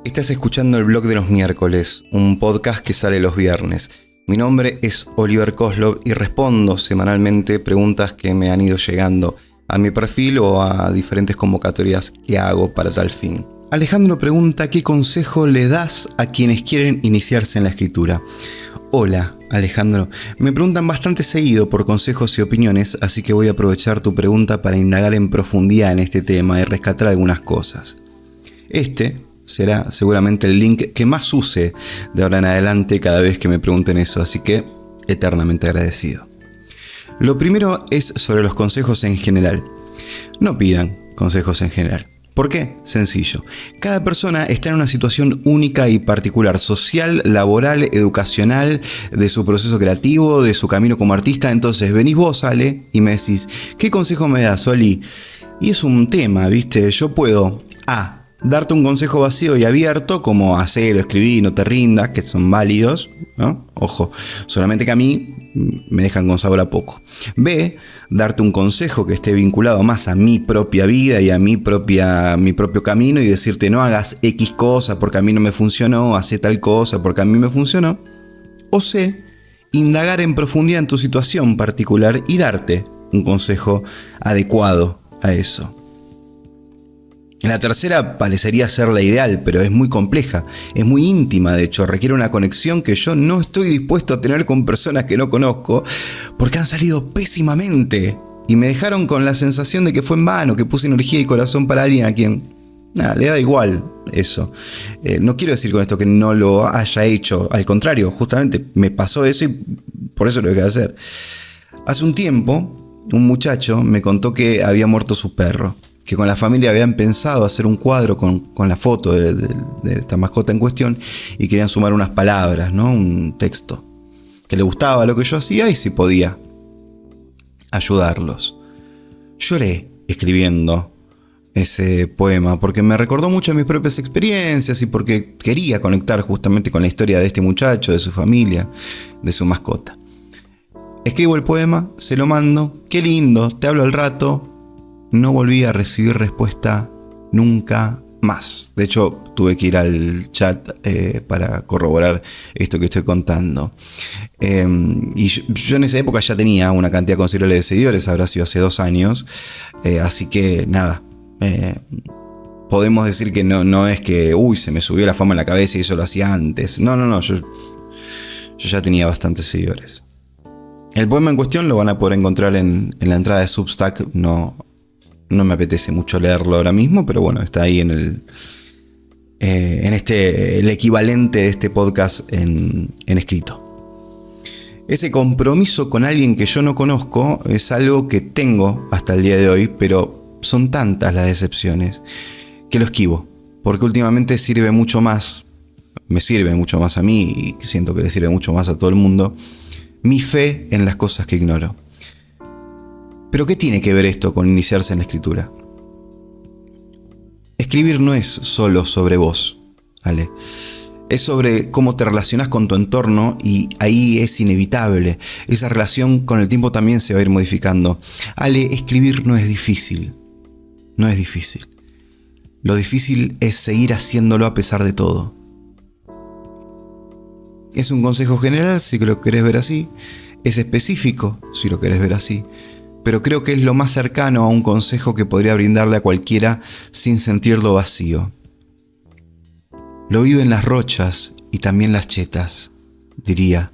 Estás escuchando el blog de los miércoles, un podcast que sale los viernes. Mi nombre es Oliver Koslov y respondo semanalmente preguntas que me han ido llegando a mi perfil o a diferentes convocatorias que hago para tal fin. Alejandro pregunta: ¿qué consejo le das a quienes quieren iniciarse en la escritura? Hola, Alejandro. Me preguntan bastante seguido por consejos y opiniones, así que voy a aprovechar tu pregunta para indagar en profundidad en este tema y rescatar algunas cosas. Este será seguramente el link que más use de ahora en adelante cada vez que me pregunten eso, así que eternamente agradecido. Lo primero es sobre los consejos en general. No pidan consejos en general. ¿Por qué? Sencillo. Cada persona está en una situación única y particular, social, laboral, educacional, de su proceso creativo, de su camino como artista. Entonces venís vos, Ale, y me decís: ¿qué consejo me das, Oli? Y es un tema, ¿viste? Yo puedo darte un consejo vacío y abierto, como hacer o escribir, no te rindas, que son válidos, ¿no? Ojo, solamente que a mí me dejan con sabor a poco. B, darte un consejo que esté vinculado más a mi propia vida y a mi propio camino y decirte: no hagas X cosa porque a mí no me funcionó, haz tal cosa porque a mí me funcionó. O C, indagar en profundidad en tu situación particular y darte un consejo adecuado a eso. La tercera parecería ser la ideal, pero es muy compleja, es muy íntima, de hecho, requiere una conexión que yo no estoy dispuesto a tener con personas que no conozco, porque han salido pésimamente y me dejaron con la sensación de que fue en vano, que puse energía y corazón para alguien a quien le da igual eso. No quiero decir con esto que no lo haya hecho, al contrario, justamente me pasó eso y por eso lo dejé de hacer. Hace un tiempo, un muchacho me contó que había muerto su perro, que con la familia habían pensado hacer un cuadro con la foto de esta mascota en cuestión y querían sumar unas palabras, ¿no? Un texto, que le gustaba lo que yo hacía y si podía ayudarlos. Lloré escribiendo ese poema porque me recordó mucho a mis propias experiencias y porque quería conectar justamente con la historia de este muchacho, de su familia, de su mascota. Escribo el poema, se lo mando: qué lindo, te hablo al rato. No volví a recibir respuesta nunca más. De hecho, tuve que ir al chat para corroborar esto que estoy contando. Y yo en esa época ya tenía una cantidad considerable de seguidores, habrá sido hace 2 años. Así que nada, podemos decir que no es que se me subió la fama en la cabeza y eso lo hacía antes. No, yo ya tenía bastantes seguidores. El poema en cuestión lo van a poder encontrar en la entrada de Substack. No me apetece mucho leerlo ahora mismo, pero bueno, está ahí en el equivalente de este podcast en escrito. Ese compromiso con alguien que yo no conozco es algo que tengo hasta el día de hoy, pero son tantas las decepciones que lo esquivo, porque últimamente me sirve mucho más a mí y siento que le sirve mucho más a todo el mundo, mi fe en las cosas que ignoro. ¿Pero qué tiene que ver esto con iniciarse en la escritura? Escribir no es solo sobre vos, ¿vale? Es sobre cómo te relacionas con tu entorno y ahí es inevitable. Esa relación con el tiempo también se va a ir modificando. Ale, escribir no es difícil. No es difícil. Lo difícil es seguir haciéndolo a pesar de todo. Es un consejo general si lo querés ver así. Es específico si lo querés ver así. Pero creo que es lo más cercano a un consejo que podría brindarle a cualquiera sin sentirlo vacío. Lo viven las rochas y también las chetas, diría,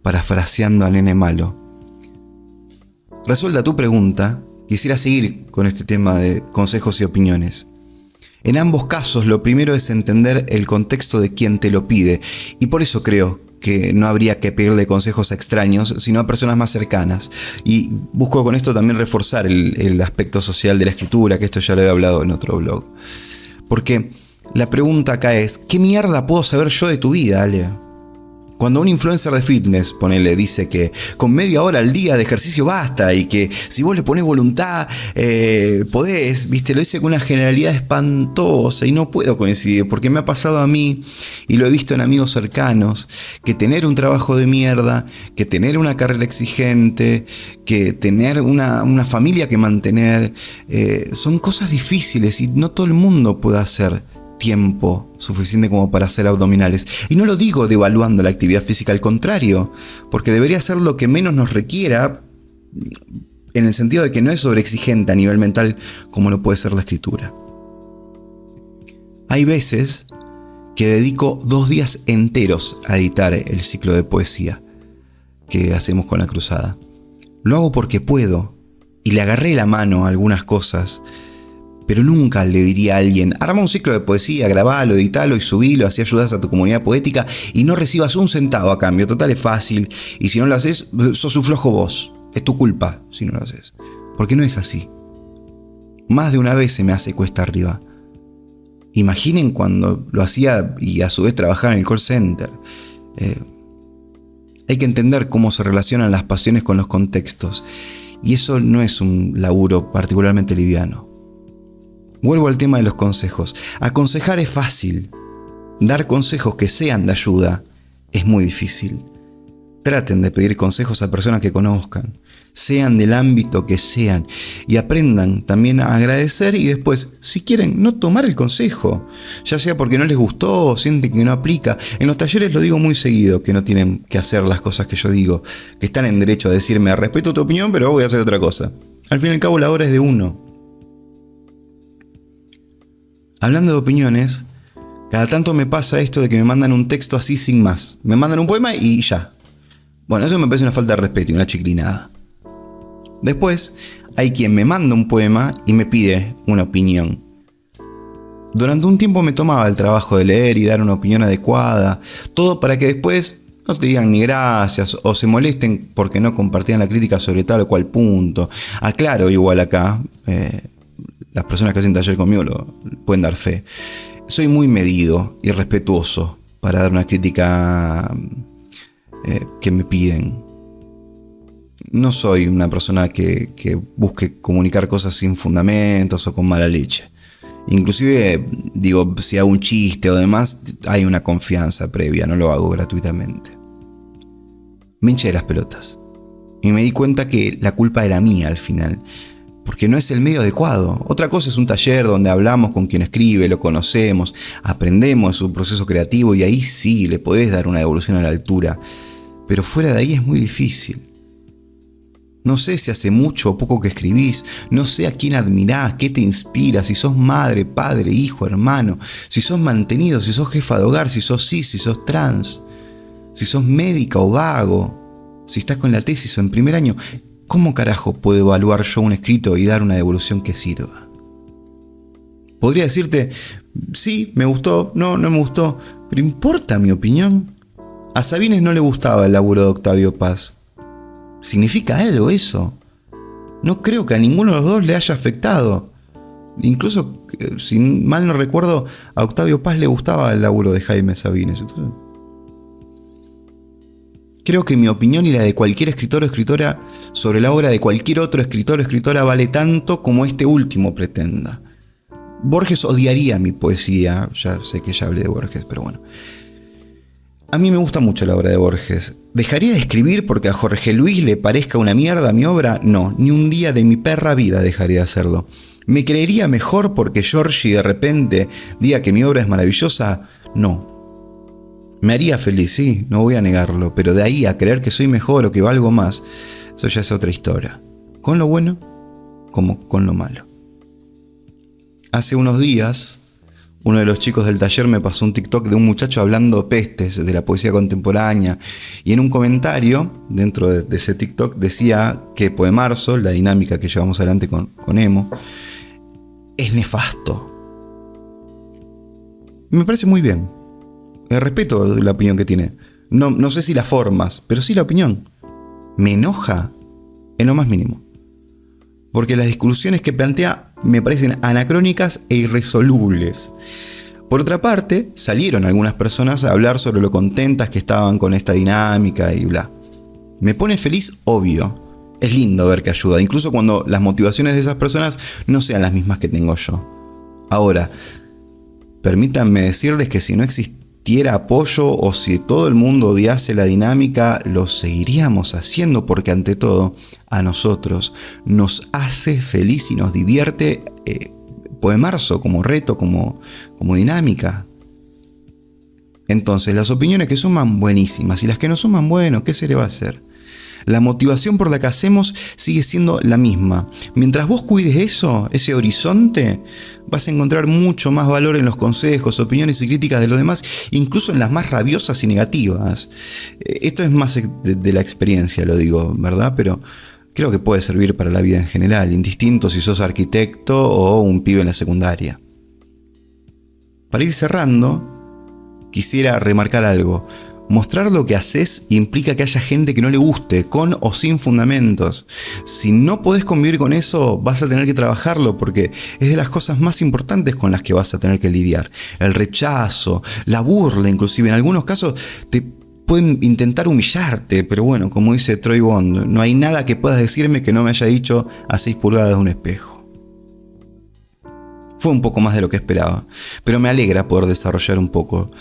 parafraseando al nene malo. Resuelta tu pregunta, quisiera seguir con este tema de consejos y opiniones. En ambos casos, lo primero es entender el contexto de quien te lo pide, y por eso creo que no habría que pedirle consejos a extraños, sino a personas más cercanas. Y busco con esto también reforzar el aspecto social de la escritura, que esto ya lo he hablado en otro blog. Porque la pregunta acá es: ¿qué mierda puedo saber yo de tu vida, Ale? Cuando un influencer de fitness, dice que con media hora al día de ejercicio basta y que si vos le ponés voluntad, podés, ¿viste? Lo dice con una generalidad espantosa y no puedo coincidir porque me ha pasado a mí y lo he visto en amigos cercanos, que tener un trabajo de mierda, que tener una carrera exigente, que tener una familia que mantener, son cosas difíciles y no todo el mundo puede hacer tiempo suficiente como para hacer abdominales. Y no lo digo devaluando la actividad física, al contrario, porque debería ser lo que menos nos requiera, en el sentido de que no es sobreexigente a nivel mental como lo puede ser la escritura. Hay veces que dedico 2 días enteros a editar el ciclo de poesía que hacemos con la cruzada. Lo hago porque puedo y le agarré la mano a algunas cosas, pero nunca le diría a alguien: arma un ciclo de poesía, grabalo, editalo y subilo, así ayudas a tu comunidad poética y no recibas un centavo a cambio. Total, es fácil, y si no lo haces, sos un flojo vos. Es tu culpa si no lo haces. Porque no es así. Más de una vez se me hace cuesta arriba. Imaginen cuando lo hacía y a su vez trabajaba en el call center. Hay que entender cómo se relacionan las pasiones con los contextos. Y eso no es un laburo particularmente liviano. Vuelvo al tema de los consejos. Aconsejar es fácil. Dar consejos que sean de ayuda es muy difícil. Traten de pedir consejos a personas que conozcan, sean del ámbito que sean, y aprendan también a agradecer y después, si quieren, no tomar el consejo, ya sea porque no les gustó o sienten que no aplica. En los talleres lo digo muy seguido, que no tienen que hacer las cosas que yo digo, que están en derecho a decirme: respeto tu opinión, pero voy a hacer otra cosa. Al fin y al cabo, la obra es de uno. Hablando de opiniones, cada tanto me pasa esto de que me mandan un texto así sin más. Me mandan un poema y ya. Bueno, eso me parece una falta de respeto y una chiclinada. Después, hay quien me manda un poema y me pide una opinión. Durante un tiempo me tomaba el trabajo de leer y dar una opinión adecuada, todo para que después no te digan ni gracias o se molesten porque no compartían la crítica sobre tal o cual punto. Aclaro igual acá, las personas que hacen taller conmigo lo pueden dar fe. Soy muy medido y respetuoso para dar una crítica que me piden. No soy una persona que busque comunicar cosas sin fundamentos o con mala leche. Inclusive, digo, si hago un chiste o demás, hay una confianza previa, no lo hago gratuitamente. Me hinché de las pelotas y me di cuenta que la culpa era mía al final, porque no es el medio adecuado. Otra cosa es un taller donde hablamos con quien escribe, lo conocemos, aprendemos de su proceso creativo y ahí sí le podés dar una devolución a la altura. Pero fuera de ahí es muy difícil. No sé si hace mucho o poco que escribís, no sé a quién admirás, qué te inspira, si sos madre, padre, hijo, hermano, si sos mantenido, si sos jefa de hogar, si sos cis, si sos trans, si sos médica o vago, si estás con la tesis o en primer año. ¿Cómo carajo puedo evaluar yo un escrito y dar una devolución que sirva? Podría decirte: sí, me gustó, no me gustó, pero ¿importa mi opinión? A Sabines no le gustaba el laburo de Octavio Paz. ¿Significa algo eso? No creo que a ninguno de los dos le haya afectado. Incluso, si mal no recuerdo, a Octavio Paz le gustaba el laburo de Jaime Sabines. Entonces, creo que mi opinión y la de cualquier escritor o escritora sobre la obra de cualquier otro escritor o escritora vale tanto como este último pretenda. Borges odiaría mi poesía. Ya sé que ya hablé de Borges, pero bueno. A mí me gusta mucho la obra de Borges. ¿Dejaría de escribir porque a Jorge Luis le parezca una mierda mi obra? No, ni un día de mi perra vida dejaría de hacerlo. ¿Me creería mejor porque Giorgi de repente diga que mi obra es maravillosa? No. Me haría feliz, sí, no voy a negarlo, pero de ahí a creer que soy mejor o que valgo más, eso ya es otra historia. Con lo bueno como con lo malo. Hace unos días, uno de los chicos del taller me pasó un TikTok de un muchacho hablando pestes de la poesía contemporánea, y en un comentario dentro de ese TikTok decía que Poemarzo, la dinámica que llevamos adelante con Emo, es nefasto. Me parece muy bien. Respeto la opinión que tiene. No sé si las formas, pero sí la opinión. Me enoja en lo más mínimo, porque las discusiones que plantea me parecen anacrónicas e irresolubles. Por otra parte, salieron algunas personas a hablar sobre lo contentas que estaban con esta dinámica y bla. Me pone feliz, obvio. Es lindo ver que ayuda, incluso cuando las motivaciones de esas personas no sean las mismas que tengo yo. Ahora, permítanme decirles que si no existiera apoyo o si todo el mundo odiase la dinámica, lo seguiríamos haciendo porque ante todo a nosotros nos hace feliz y nos divierte poemarzo, como reto, como dinámica. Entonces, las opiniones que suman, buenísimas, y las que no suman, bueno, ¿qué se le va a hacer? La motivación por la que hacemos sigue siendo la misma. Mientras vos cuides eso, ese horizonte, vas a encontrar mucho más valor en los consejos, opiniones y críticas de los demás, incluso en las más rabiosas y negativas. Esto es más de la experiencia, lo digo, ¿verdad? Pero creo que puede servir para la vida en general, indistinto si sos arquitecto o un pibe en la secundaria. Para ir cerrando, quisiera remarcar algo. Mostrar lo que haces implica que haya gente que no le guste, con o sin fundamentos. Si no podés convivir con eso, vas a tener que trabajarlo, porque es de las cosas más importantes con las que vas a tener que lidiar. El rechazo, la burla, inclusive en algunos casos te pueden intentar humillarte, pero bueno, como dice Troy Bond, no hay nada que puedas decirme que no me haya dicho a 6 pulgadas de un espejo. Fue un poco más de lo que esperaba, pero me alegra poder desarrollar un poco.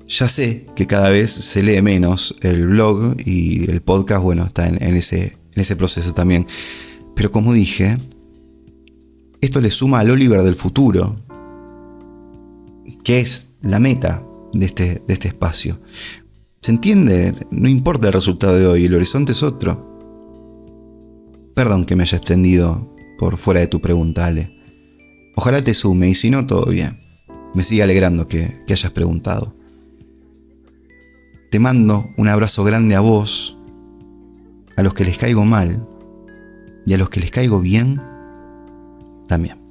Ya sé que cada vez se lee menos el blog y el podcast, bueno, está en ese proceso también. Pero como dije, esto le suma al Oliver del futuro, que es la meta de este espacio. ¿Se entiende? No importa el resultado de hoy, el horizonte es otro. Perdón que me haya extendido por fuera de tu pregunta, Ale. Ojalá te sume, y si no, todo bien. Me sigue alegrando que hayas preguntado. Te mando un abrazo grande a vos, a los que les caigo mal y a los que les caigo bien también.